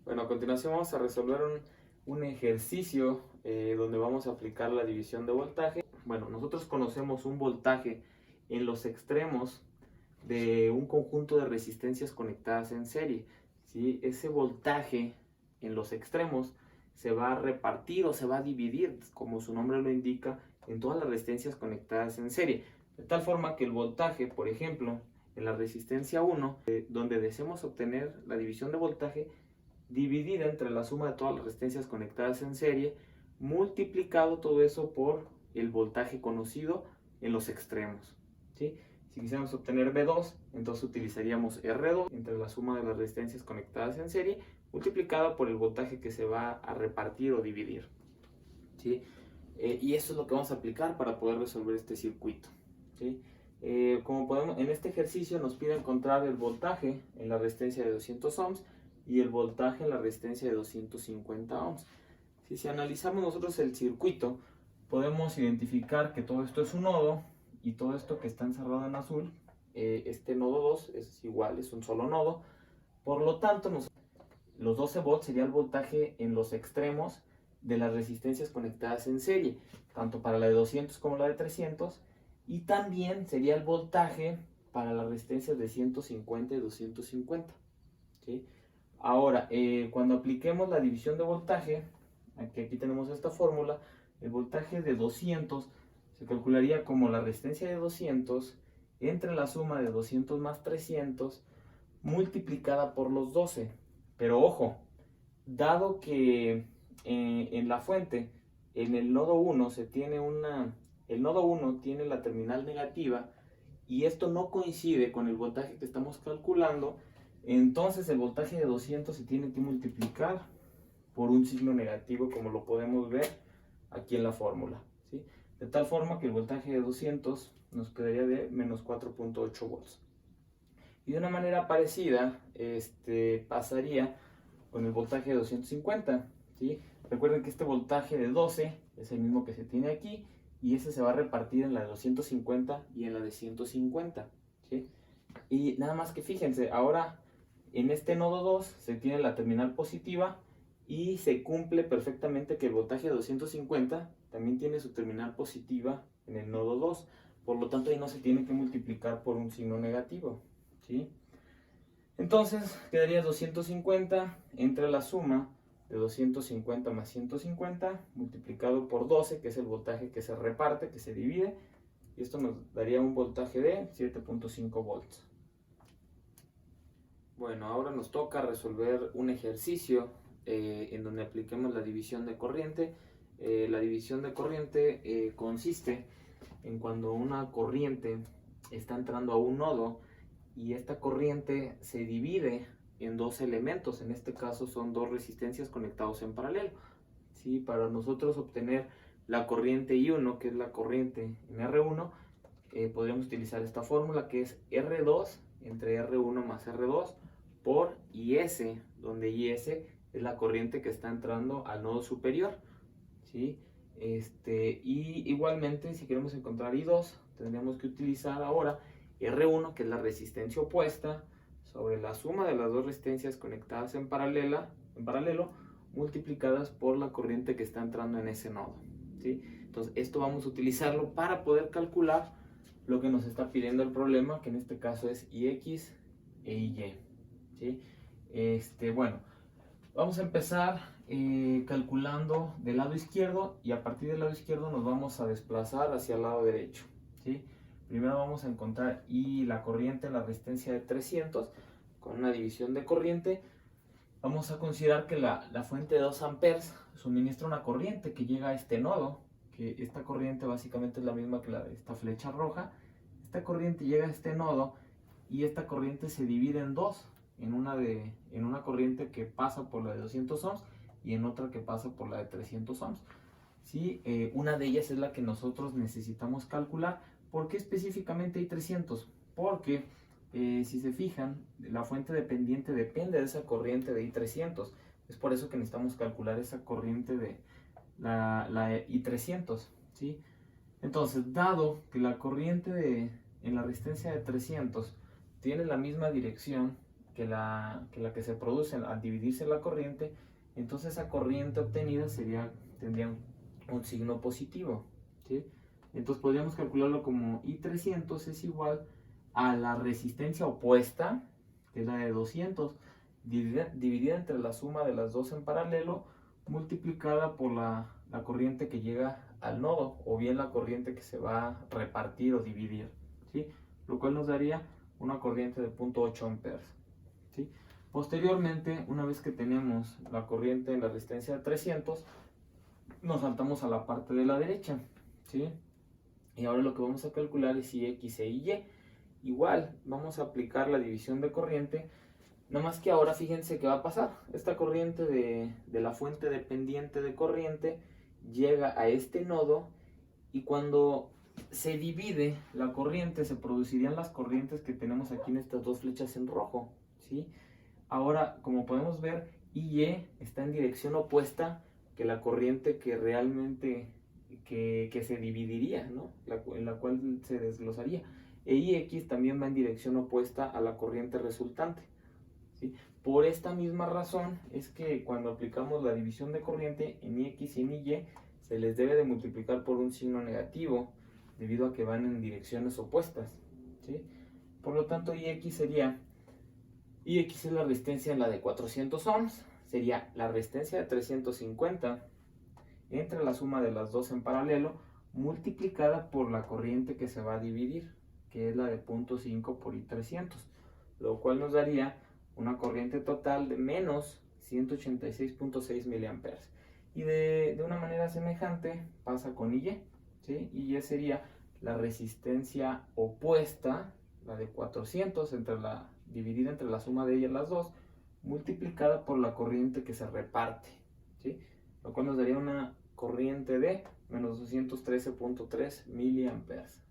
Bueno, a continuación vamos a resolver un ejercicio donde vamos a aplicar la división de voltaje. Bueno, nosotros conocemos un voltaje en los extremos de un conjunto de resistencias conectadas en serie, ¿sí? Ese voltaje en los extremos se va a repartir o se va a dividir, como su nombre lo indica, en todas las resistencias conectadas en serie. De tal forma que el voltaje, por ejemplo, en la resistencia 1, donde deseamos obtener la división de voltaje, dividida entre la suma de todas las resistencias conectadas en serie, multiplicado todo eso por el voltaje conocido en los extremos, ¿sí? Si quisiéramos obtener V2, entonces utilizaríamos R2 entre la suma de las resistencias conectadas en serie, multiplicada por el voltaje que se va a repartir o dividir, ¿sí? Y eso es lo que vamos a aplicar para poder resolver este circuito, ¿sí? Como podemos, en este ejercicio nos pide encontrar el voltaje en la resistencia de 200 ohms y el voltaje en la resistencia de 250 ohms. Si analizamos nosotros el circuito, podemos identificar que todo esto es un nodo y todo esto que está encerrado en azul, este nodo 2 es igual, es un solo nodo. Por lo tanto, los 12 volts sería el voltaje en los extremos de las resistencias conectadas en serie, tanto para la de 200 como la de 300, y también sería el voltaje para las resistencias de 150 y 250, ¿sí? Ahora, cuando apliquemos la división de voltaje, aquí tenemos esta fórmula, el voltaje de 200 se calcularía como la resistencia de 200 entre la suma de 200 más 300 multiplicada por los 12. Pero ojo, dado que en la fuente, en el nodo 1 el nodo 1 tiene la terminal negativa y esto no coincide con el voltaje que estamos calculando, entonces el voltaje de 200 se tiene que multiplicar por un signo negativo, como lo podemos ver aquí en la fórmula, ¿sí? De tal forma que el voltaje de 200 nos quedaría de menos 4.8 volts. Y de una manera parecida pasaría con el voltaje de 250, ¿sí? Recuerden que este voltaje de 12 es el mismo que se tiene aquí y ese se va a repartir en la de 250 y en la de 150, ¿sí? Y nada más que fíjense, ahora en este nodo 2 se tiene la terminal positiva y se cumple perfectamente que el voltaje de 250 también tiene su terminal positiva en el nodo 2. Por lo tanto, ahí no se tiene que multiplicar por un signo negativo, ¿sí? Entonces quedaría 250 entre la suma de 250 más 150 multiplicado por 12, que es el voltaje que se reparte, que se divide, y esto nos daría un voltaje de 7.5 volts. Bueno, ahora nos toca resolver un ejercicio en donde apliquemos la división de corriente. La división de corriente consiste en cuando una corriente está entrando a un nodo y esta corriente se divide en dos elementos. En este caso son dos resistencias conectados en paralelo, ¿sí? Para nosotros obtener la corriente I1, que es la corriente en R1, podríamos utilizar esta fórmula que es R2 entre R1 más R2 por IS, donde IS es la corriente que está entrando al nodo superior, ¿sí? Y igualmente, si queremos encontrar I2, tendríamos que utilizar ahora R1, que es la resistencia opuesta, sobre la suma de las dos resistencias conectadas en paralelo, multiplicadas por la corriente que está entrando en ese nodo, ¿sí? Entonces, esto vamos a utilizarlo para poder calcular lo que nos está pidiendo el problema, que en este caso es IX e IY, ¿sí? Bueno, vamos a empezar calculando del lado izquierdo y a partir del lado izquierdo nos vamos a desplazar hacia el lado derecho, ¿sí? Primero vamos a encontrar la corriente, la resistencia de 300, con una división de corriente. Vamos a considerar que la fuente de 2 amperes suministra una corriente que llega a este nodo, que esta corriente básicamente es la misma que la de esta flecha roja. Esta corriente llega a este nodo y esta corriente se divide en dos, en una corriente que pasa por la de 200 ohms y en otra que pasa por la de 300 ohms. ¿Sí? Una de ellas es la que nosotros necesitamos calcular. ¿Por qué específicamente hay 300? Porque si se fijan, la fuente dependiente depende de esa corriente de I300. Es por eso que necesitamos calcular esa corriente de la I300, ¿sí? Entonces, dado que la corriente en la resistencia de 300 tiene la misma dirección que la que se produce al dividirse la corriente, entonces esa corriente obtenida tendría un signo positivo, ¿sí? Entonces podríamos calcularlo como I300 es igual a la resistencia opuesta, que es la de 200, dividida entre la suma de las dos en paralelo, multiplicada por la corriente que llega al nodo, o bien la corriente que se va a repartir o dividir, ¿sí? Lo cual nos daría una corriente de 0.8 amperes, ¿sí? Posteriormente, una vez que tenemos la corriente en la resistencia de 300, nos saltamos a la parte de la derecha, ¿sí? Y ahora lo que vamos a calcular es Ix e Y. Igual, vamos a aplicar la división de corriente, nada más que ahora fíjense qué va a pasar. Esta corriente de la fuente dependiente de corriente llega a este nodo, y cuando se divide la corriente se producirían las corrientes que tenemos aquí en estas dos flechas en rojo, ¿sí? Ahora, como podemos ver, IE está en dirección opuesta que la corriente que realmente que se dividiría, ¿no? En la cual se desglosaría. E IX también va en dirección opuesta a la corriente resultante, ¿sí? Por esta misma razón es que cuando aplicamos la división de corriente en IX y en IY se les debe de multiplicar por un signo negativo, debido a que van en direcciones opuestas, ¿sí? Por lo tanto, Ix es la resistencia en la de 400 ohms, sería la resistencia de 350 entre la suma de las dos en paralelo, multiplicada por la corriente que se va a dividir, que es la de 0.5 por I300, lo cual nos daría una corriente total de menos 186.6 miliamperes. Y de una manera semejante pasa con IY, ¿sí? IY sería la resistencia opuesta, la de 400, dividida entre la suma de ellas las dos, multiplicada por la corriente que se reparte, ¿sí? Lo cual nos daría una corriente de menos 213.3 miliamperes.